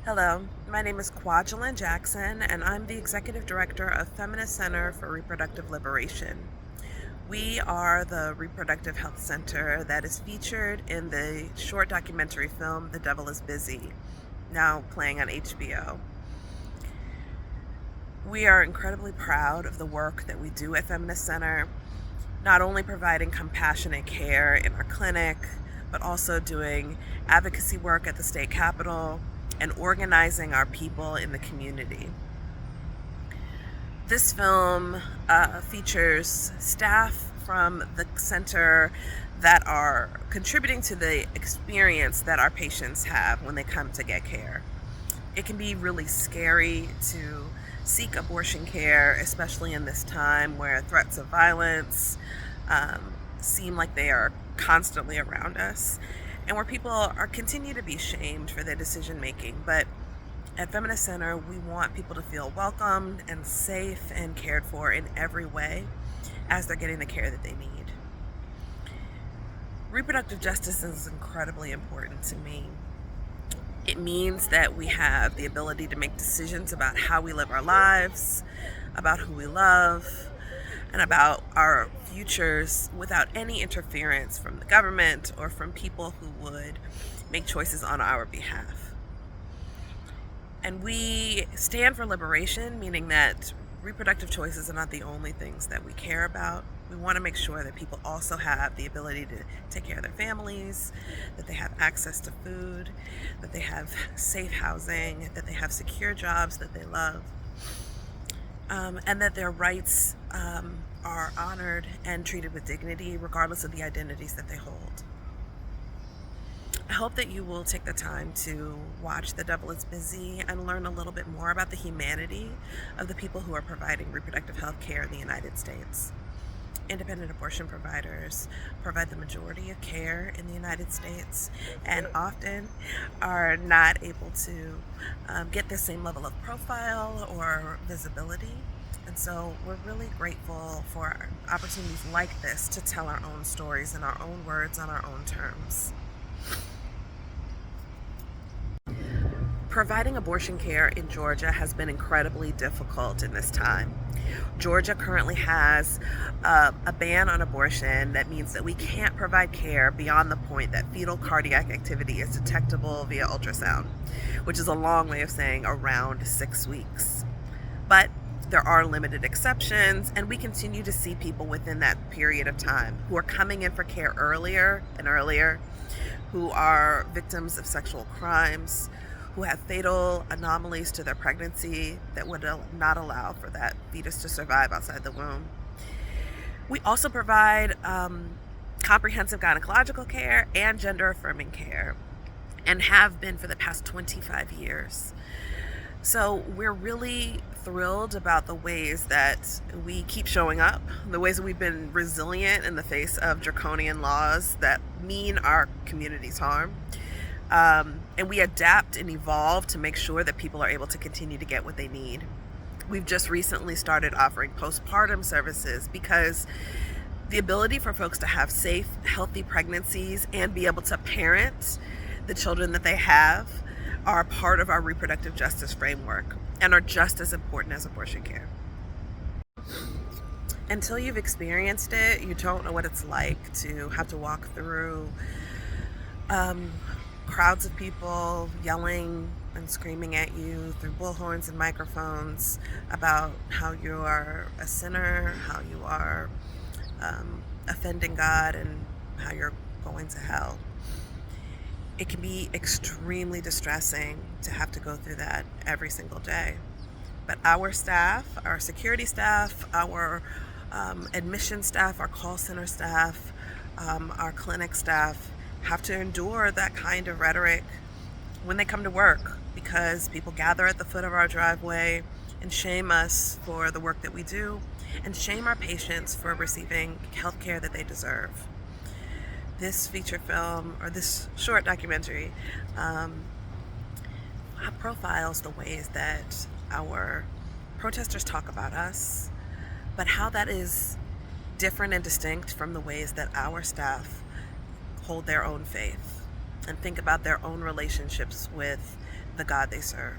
Hello, my name is Kwajelyn Jackson, and I'm the Executive Director of Feminist Center for Reproductive Liberation. We are the reproductive health center that is featured in the short documentary film The Devil is Busy, now playing on HBO. We are incredibly proud of the work that we do at Feminist Center, not only providing compassionate care in our clinic, but also doing advocacy work at the state capitol and organizing our people in the community. This film features staff from the center that are contributing to the experience that our patients have when they come to get care. It can be really scary to seek abortion care, especially in this time where threats of violence seem like they are constantly around us, and where people are continue to be shamed for their decision making. But at Feminist Center, we want people to feel welcomed and safe and cared for in every way as they're getting the care that they need. Reproductive justice is incredibly important to me. It means that we have the ability to make decisions about how we live our lives, about who we love, and about our futures without any interference from the government or from people who would make choices on our behalf. And we stand for liberation, meaning that reproductive choices are not the only things that we care about. We want to make sure that people also have the ability to take care of their families, that they have access to food, that they have safe housing, that they have secure jobs that they love, and that their rights are honored and treated with dignity regardless of the identities that they hold. I hope that you will take the time to watch The Devil is Busy and learn a little bit more about the humanity of the people who are providing reproductive health care in the United States. Independent abortion providers provide the majority of care in the United States and often are not able to get the same level of profile or visibility. And so we're really grateful for opportunities like this to tell our own stories in our own words on our own terms. Providing abortion care in Georgia has been incredibly difficult in this time. Georgia currently has a ban on abortion that means that we can't provide care beyond the point that fetal cardiac activity is detectable via ultrasound, which is a long way of saying around 6 weeks. But there are limited exceptions, and we continue to see people within that period of time who are coming in for care earlier and earlier, who are victims of sexual crimes, who have fatal anomalies to their pregnancy that would not allow for that fetus to survive outside the womb. We also provide comprehensive gynecological care and gender-affirming care, and have been for the past 25 years. So we're really thrilled about the ways that we keep showing up, the ways that we've been resilient in the face of draconian laws that mean our community's harm. And we adapt and evolve to make sure that people are able to continue to get what they need. We've just recently started offering postpartum services because the ability for folks to have safe, healthy pregnancies and be able to parent the children that they have are part of our reproductive justice framework and are just as important as abortion care. Until you've experienced it, you don't know what it's like to have to walk through crowds of people yelling and screaming at you through bullhorns and microphones about how you are a sinner, how you are offending God, and how you're going to hell. It can be extremely distressing to have to go through that every single day. But our staff, our security staff, our admission staff, our call center staff, our clinic staff have to endure that kind of rhetoric when they come to work, because people gather at the foot of our driveway and shame us for the work that we do and shame our patients for receiving health care that they deserve. This feature film, or this short documentary, profiles the ways that our protesters talk about us, but how that is different and distinct from the ways that our staff hold their own faith and think about their own relationships with the God they serve.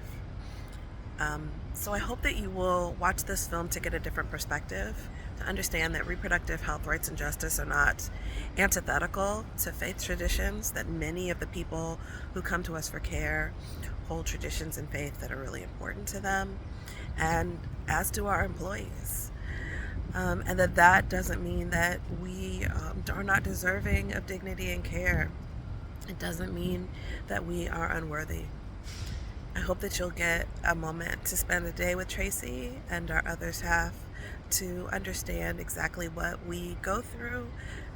So I hope that you will watch this film to get a different perspective, to understand that reproductive health, rights, and justice are not antithetical to faith traditions, that many of the people who come to us for care hold traditions and faith that are really important to them, and as do our employees. And that doesn't mean that we are not deserving of dignity and care. It doesn't mean that we are unworthy. I hope that you'll get a moment to spend a day with Tracy and our other staff to understand exactly what we go through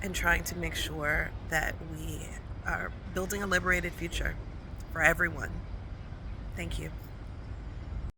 and trying to make sure that we are building a liberated future for everyone. Thank you.